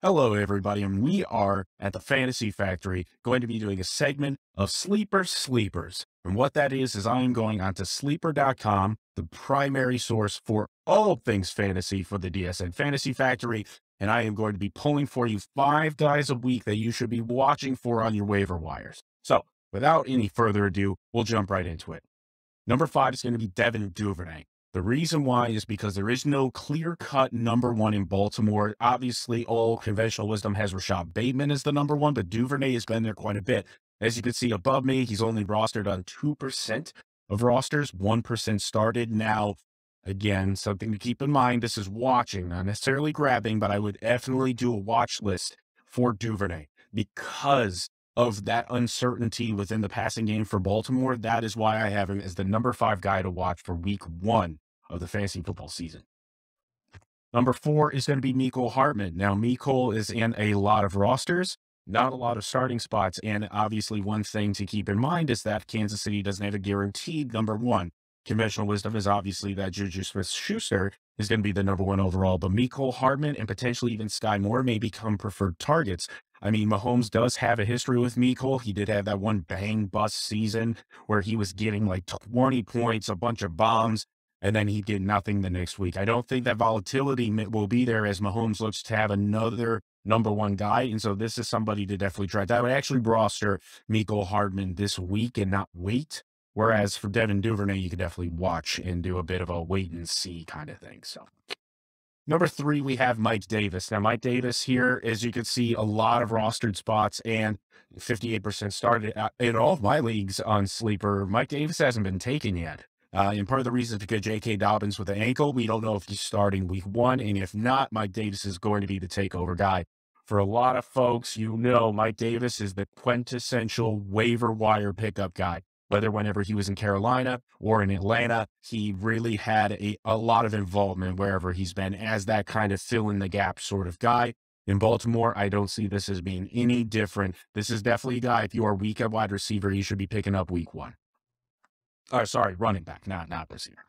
Hello, everybody, and we are at the Fantasy Factory going to be doing a segment of Sleeper Sleepers. And what that is I'm going onto sleeper.com, the primary source for all things fantasy for the DSN Fantasy Factory. And I am going to be pulling for you 5 guys a week that you should be watching for on your waiver wires. So without any further ado, we'll jump right into it. Number 5 is going to be Devante Duvernay. The reason why is because there is no clear-cut number one in Baltimore. Obviously, all conventional wisdom has Rashad Bateman as the number one, but Duvernay has been there quite a bit. As you can see above me, he's only rostered on 2% of rosters, 1% started. Now, again, something to keep in mind, this is watching, not necessarily grabbing, but I would definitely do a watch list for Duvernay because of that uncertainty within the passing game for Baltimore. That is why I have him as the number 5 guy to watch for week 1 of the fantasy football season. Number 4 is going to be Mecole Hartman. Now, Mecole is in a lot of rosters, not a lot of starting spots. And obviously, one thing to keep in mind is that Kansas City doesn't have a guaranteed number 1. Conventional wisdom is obviously that Juju Smith-Schuster is going to be the number 1 overall, but Mecole Hartman and potentially even Sky Moore may become preferred targets. I mean, Mahomes does have a history with Mecole. He did have that one bang bust season where he was getting like 20 points, a bunch of bombs, and then he'd get nothing the next week. I don't think that volatility will be there as Mahomes looks to have another number 1 guy. And so this is somebody to definitely try. I would actually roster Mecole Hartman this week and not wait. Whereas for Devin Duvernay, you could definitely watch and do a bit of a wait and see kind of thing. So number 3, we have Mike Davis. Now, Mike Davis here, as you can see, a lot of rostered spots and 58% started in all of my leagues on Sleeper. Mike Davis hasn't been taken yet. And part of the reason is because J.K. Dobbins with an ankle. We don't know if he's starting week 1. And if not, Mike Davis is going to be the takeover guy. For a lot of folks, you know, Mike Davis is the quintessential waiver wire pickup guy. Whenever he was in Carolina or in Atlanta, he really had a lot of involvement wherever he's been as that kind of fill in the gap sort of guy. In Baltimore, I don't see this as being any different. This is definitely a guy, if you are weak at wide receiver, you should be picking up week 1. Sorry, running back, not receiver.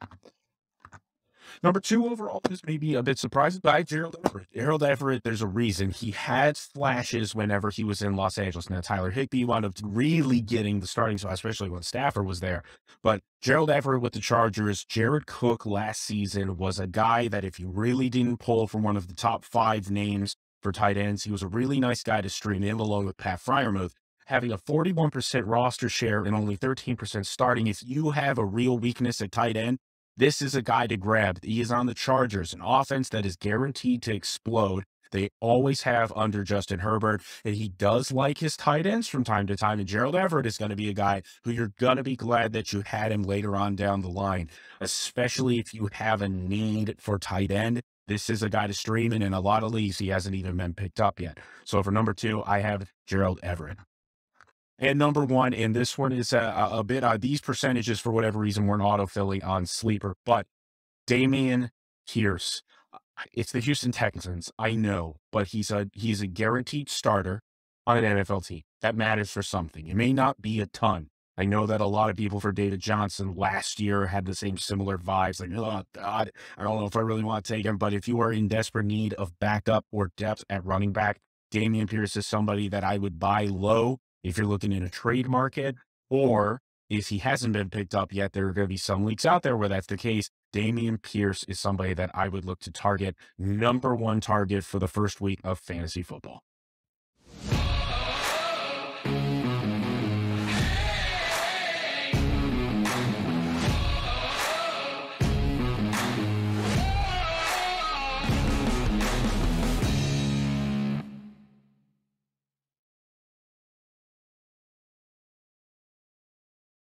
Number 2 overall is maybe a bit surprising by Gerald Everett. Gerald Everett, there's a reason. He had flashes whenever he was in Los Angeles. Now, Tyler Higbee wound up really getting the starting spot, especially when Stafford was there. But Gerald Everett with the Chargers, Jared Cook last season was a guy that if you really didn't pull from one of the top 5 names for tight ends, he was a really nice guy to stream in along with Pat Freiermuth. Having a 41% roster share and only 13% starting, if you have a real weakness at tight end, this is a guy to grab. He is on the Chargers, an offense that is guaranteed to explode. They always have under Justin Herbert, and he does like his tight ends from time to time. And Gerald Everett is going to be a guy who you're going to be glad that you had him later on down the line, especially if you have a need for tight end. This is a guy to stream, and in a lot of leagues, he hasn't even been picked up yet. So for number 2, I have Gerald Everett. And number 1, and this one is a bit these percentages, for whatever reason, weren't autofilling on Sleeper, but Damien Pierce. It's the Houston Texans, I know, but he's a guaranteed starter on an NFL team. That matters for something. It may not be a ton. I know that a lot of people for David Johnson last year had the same similar vibes. Like, oh, God, I don't know if I really want to take him. But if you are in desperate need of backup or depth at running back, Damien Pierce is somebody that I would buy low if you're looking in a trade market, or if he hasn't been picked up yet. There are going to be some leaks out there where that's the case. Damien Pierce is somebody that I would look to target, number 1 target for the first week of fantasy football.